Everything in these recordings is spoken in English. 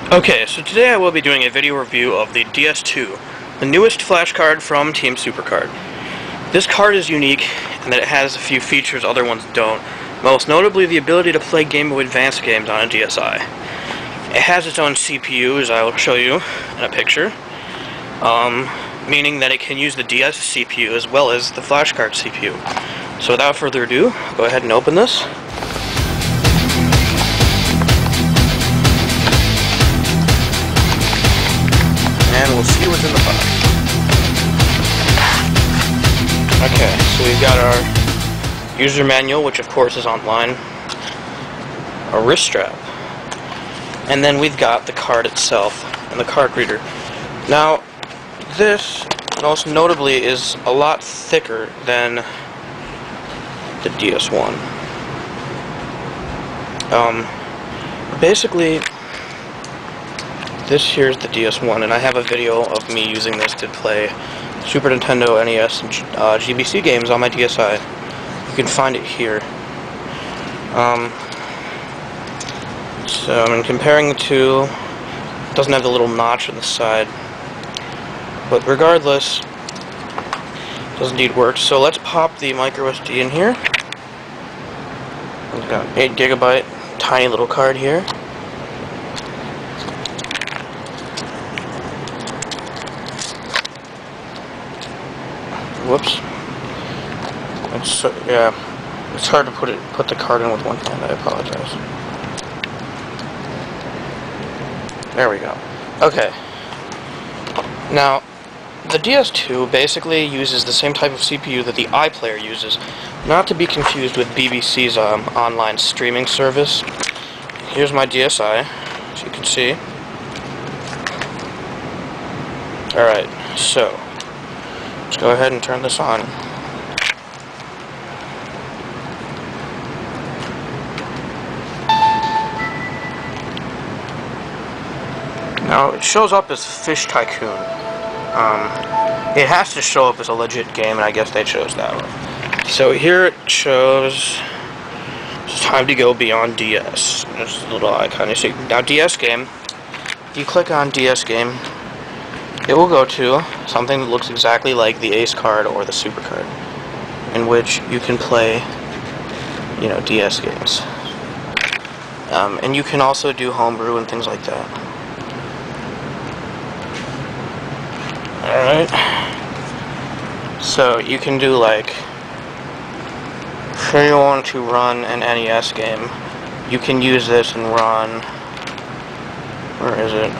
Okay, so today I will be doing a video review of the DS2, the newest flash card from Team Supercard. This card is unique in that it has a few features other ones don't, most notably the ability to play Game Boy Advance games on a DSi. It has its own CPU, as I will show you in a picture, meaning that it can use the DS CPU as well as the flash card CPU. So without further ado, I'll go ahead and open this. And we'll see what's in the box. Okay, so we've got our user manual, which of course is online, a wrist strap, and then we've got the card itself and the card reader. Now, this, most notably, is a lot thicker than the DS1. Basically, this here's the DS1, and I have a video of me using this to play Super Nintendo, NES, and GBC games on my DSi. You can find it here. So, I mean, comparing the two, it doesn't have the little notch on the side. But regardless, it does indeed work. So let's pop the micro SD in here. We've got an 8 GB, tiny little card here. Whoops. It's hard to put the card in with one hand. I apologize. There we go. Okay. Now, the DS2 basically uses the same type of CPU that the iPlayer uses, not to be confused with BBC's online streaming service. Here's my DSi, as you can see. Alright, so let's go ahead and turn this on. Now, it shows up as Fish Tycoon. It has to show up as a legit game, and I guess they chose that one. So here it shows it's time to go beyond DS. There's a little icon. You see, now DS game, if you click on DS game, it will go to something that looks exactly like the Ace card or the Super card, in which you can play, DS games. And you can also do homebrew and things like that. Alright. So you can do, like, if you want to run an NES game, you can use this and run, where is it?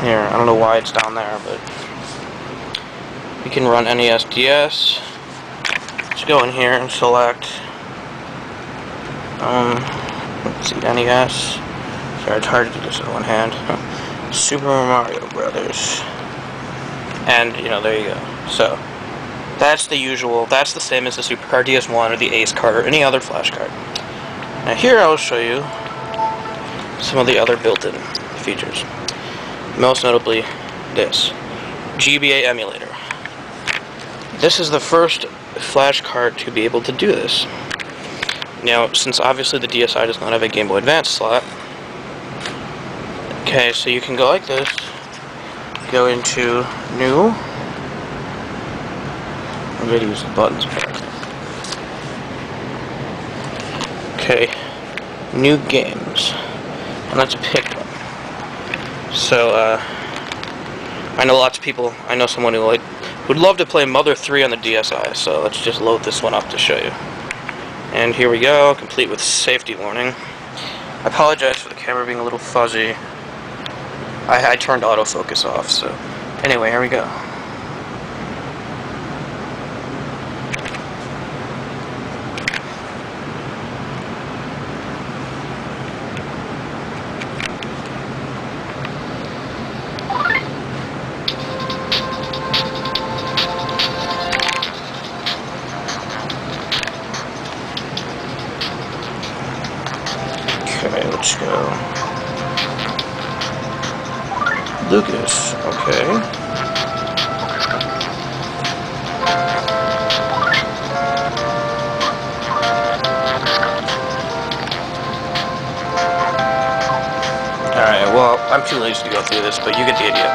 Here, I don't know why it's down there, but you can run NES DS. Let's go in here and select let's see, NES. Sorry, it's hard to do this in one hand. Super Mario Brothers. And, there you go. So, that's the usual, that's the same as the Supercard DS1 or the Ace card or any other flash card. Now here I'll show you some of the other built-in features. Most notably, this GBA emulator. This is the first flash card to be able to do this. Now, since obviously the DSi does not have a Game Boy Advance slot, okay, so you can go like this, go into New, I'm going to use the buttons back. Okay, New Games, and let's pick one. So, I know lots of people, I know someone who would love to play Mother 3 on the DSi, so let's just load this one up to show you. And here we go, complete with safety warning. I apologize for the camera being a little fuzzy. I turned autofocus off, so anyway, here we go. Okay, let's go. Lucas, okay. I'm too lazy to go through this, but you get the idea.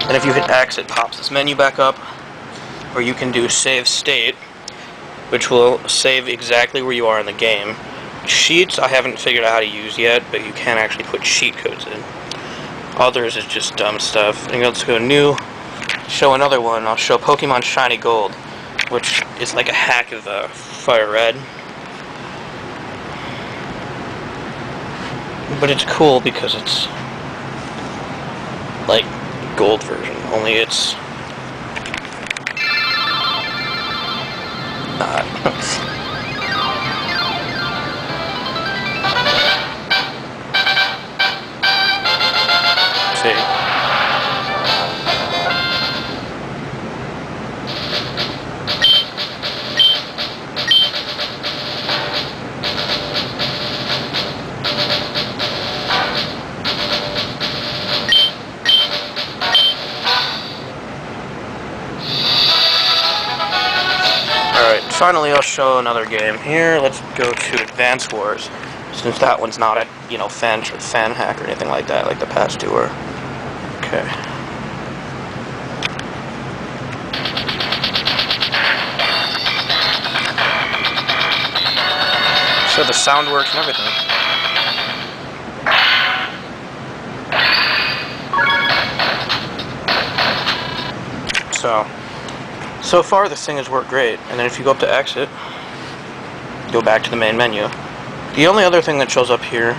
And if you hit X, it pops this menu back up, or you can do Save State, which will save exactly where you are in the game. Sheets, I haven't figured out how to use yet, but you can actually put sheet codes in. Others is just dumb stuff. And let's go New, show another one. I'll show Pokemon Shiny Gold, which is like a hack of Fire Red. But it's cool because it's like gold version, only it's not. See. Alright, finally I'll show another game here. Let's go to Advance Wars, since that one's not a, fan hack or anything like that, like the past two were. Okay. So the sound works and everything. So far this thing has worked great, and then if you go up to exit, go back to the main menu. The only other thing that shows up here,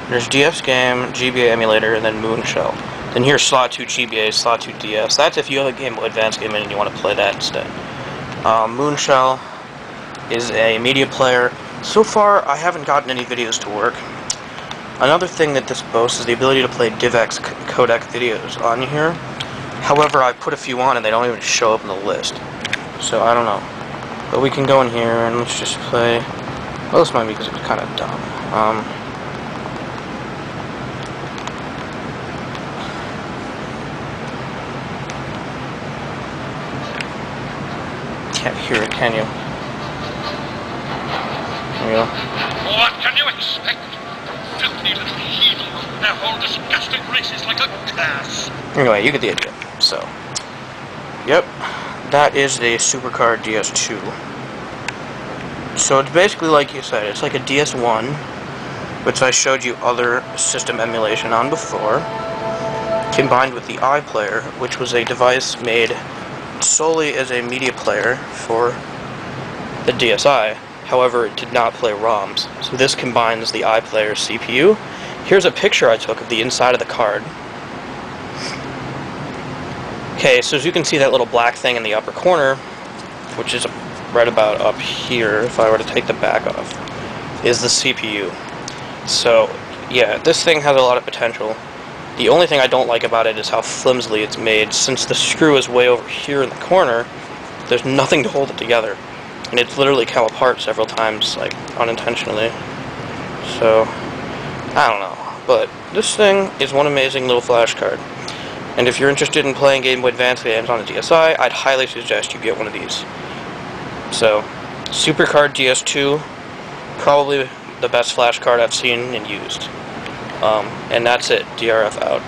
there's DS Game, GBA Emulator, and then Moonshell. Then here's Slot 2 GBA, Slot 2 DS. That's if you have a Game Boy Advance game and you want to play that instead. Moonshell is a media player. So far, I haven't gotten any videos to work. Another thing that this boasts is the ability to play DivX codec videos on here. However, I put a few on and they don't even show up in the list. So, I don't know. But we can go in here and let's just play... Well, this might be because it was kind of dumb. Can't hear it, can you? There we go. What can you expect? Filthy little heathens. Their whole disgusting race is like a curse. Anyway, you get the idea. So, yep, that is a Supercard DS2. So it's basically like you said, it's like a DS1, which I showed you other system emulation on before, combined with the iPlayer, which was a device made solely as a media player for the DSi. However, it did not play ROMs. So this combines the iPlayer CPU. Here's a picture I took of the inside of the card. Okay, so as you can see, that little black thing in the upper corner, which is right about up here, if I were to take the back off, is the CPU. So, yeah, this thing has a lot of potential. The only thing I don't like about it is how flimsily it's made. Since the screw is way over here in the corner, there's nothing to hold it together. And it's literally come apart several times, like, unintentionally. So, I don't know. But this thing is one amazing little flash card. And if you're interested in playing Game Boy Advance games on a DSi, I'd highly suggest you get one of these. So, Supercard DS2, probably the best flash card I've seen and used. And that's it. DRF out.